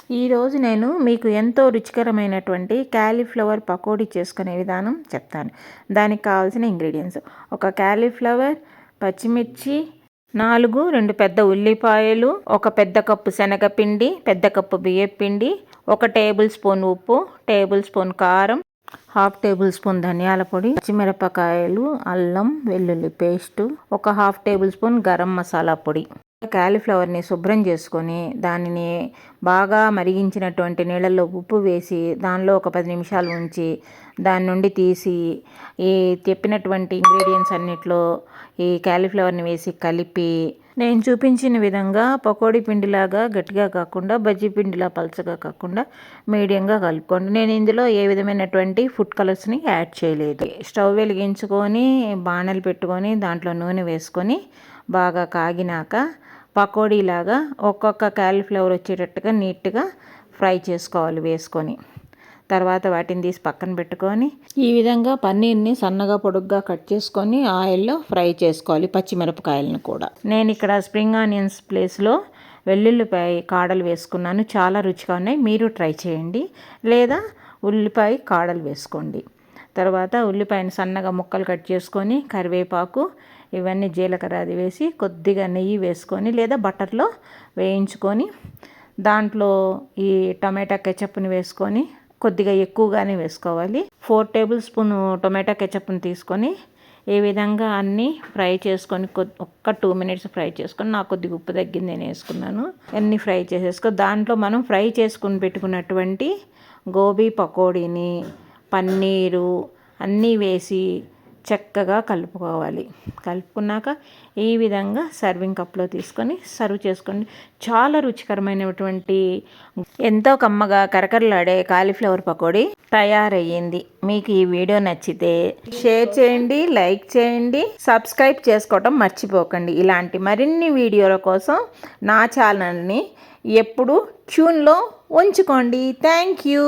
ఈరోజు నేను మీకు ఎంతో రుచికరమైనటువంటి క్యాలీఫ్లవర్ పకోడీ చేసుకునే విధానం చెప్తాను. దానికి కావాల్సిన ఇంగ్రీడియంట్స్: ఒక క్యాలీఫ్లవర్, పచ్చిమిర్చి 4, 2 పెద్ద ఉల్లిపాయలు, ఒక పెద్ద కప్పు శనగపిండి, పెద్ద కప్పు బియ్యపిండి, 1 టేబుల్ స్పూన్ ఉప్పు, టేబుల్ స్పూన్ కారం, 1/2 టేబుల్ స్పూన్ ధనియాల పొడి, పచ్చిమిరపకాయలు, అల్లం వెల్లుల్లి paste, 1/2 table spoon garam masala పొడి. క్యాలీఫ్లవర్ని శుభ్రం చేసుకొని దానిని బాగా మరిగించినటువంటి నీళ్ళల్లో ఉప్పు వేసి దానిలో ఒక 10 నిమిషాలు ఉంచి దాని నుండి తీసి ఈ చెప్పినటువంటి ఇంగ్రీడియంట్స్ అన్నిట్లో ఈ క్యాలీఫ్లవర్ని వేసి కలిపి నేను చూపించిన విధంగా పకోడీ పిండిలాగా గట్టిగా కాకుండా బజ్జీ పిండిలా పలచగా కాకుండా మీడియంగా కలుపుకోండి. నేను ఇందులో ఏ విధమైనటువంటి ఫుడ్ కలర్స్ని యాడ్ చేయలేదు. స్టవ్ వెలిగించుకొని బాణలు పెట్టుకొని దాంట్లో నూనె వేసుకొని బాగా కాగినాక పకోడీలాగా ఒక్కొక్క క్యాలీఫ్లవర్ వచ్చేటట్టుగా నీట్గా ఫ్రై చేసుకోవాలి వేసుకొని. తర్వాత వాటిని తీసి పక్కన పెట్టుకొని ఈ విధంగా పన్నీర్ని సన్నగా పొడుగ్గా కట్ చేసుకొని ఆయిల్లో ఫ్రై చేసుకోవాలి. పచ్చిమిరపకాయలను కూడా నేను ఇక్కడ స్ప్రింగ్ ఆనియన్స్ ప్లేస్లో వెల్లుల్లిపాయ కాడలు వేసుకున్నాను. చాలా రుచిగా ఉన్నాయి, మీరు ట్రై చేయండి. లేదా ఉల్లిపాయ కాడలు వేసుకోండి. తర్వాత ఉల్లిపాయను సన్నగా ముక్కలు కట్ చేసుకొని కరివేపాకు ఇవన్నీ జీలకర్ర అది వేసి కొద్దిగా నెయ్యి వేసుకొని లేదా బటర్లో వేయించుకొని దాంట్లో ఈ టమాటా కెచప్ని వేసుకొని కొద్దిగా ఎక్కువగానే వేసుకోవాలి. 4 టేబుల్ స్పూన్ టొమాటో కెచప్ని తీసుకొని ఈ విధంగా అన్నీ ఫ్రై చేసుకొని ఒక్క 2 మినిట్స్ ఫ్రై చేసుకొని నాకు కొద్దిగా ఉప్పు తగ్గింది నేను వేసుకున్నాను. అన్నీ ఫ్రై చేసేసుకొని దాంట్లో మనం ఫ్రై చేసుకుని పెట్టుకున్నటువంటి గోబీ పకోడీని పన్నీరు అన్నీ వేసి చక్కగా కలుపుకోవాలి. కలుపుకున్నాక ఈ విధంగా సర్వింగ్ కప్లో తీసుకొని సర్వ్ చేసుకోండి. చాలా రుచికరమైనటువంటి ఎంతో కమ్మగా కరకరలాడే కాలీఫ్లవర్ పకోడీ తయారయ్యింది. మీకు ఈ వీడియో నచ్చితే షేర్ చేయండి, లైక్ చేయండి, సబ్స్క్రైబ్ చేసుకోవటం మర్చిపోకండి. ఇలాంటి మరిన్ని వీడియోల కోసం నా ఛానల్ని ఎప్పుడు ట్యూన్లో ఉంచుకోండి. Thank you.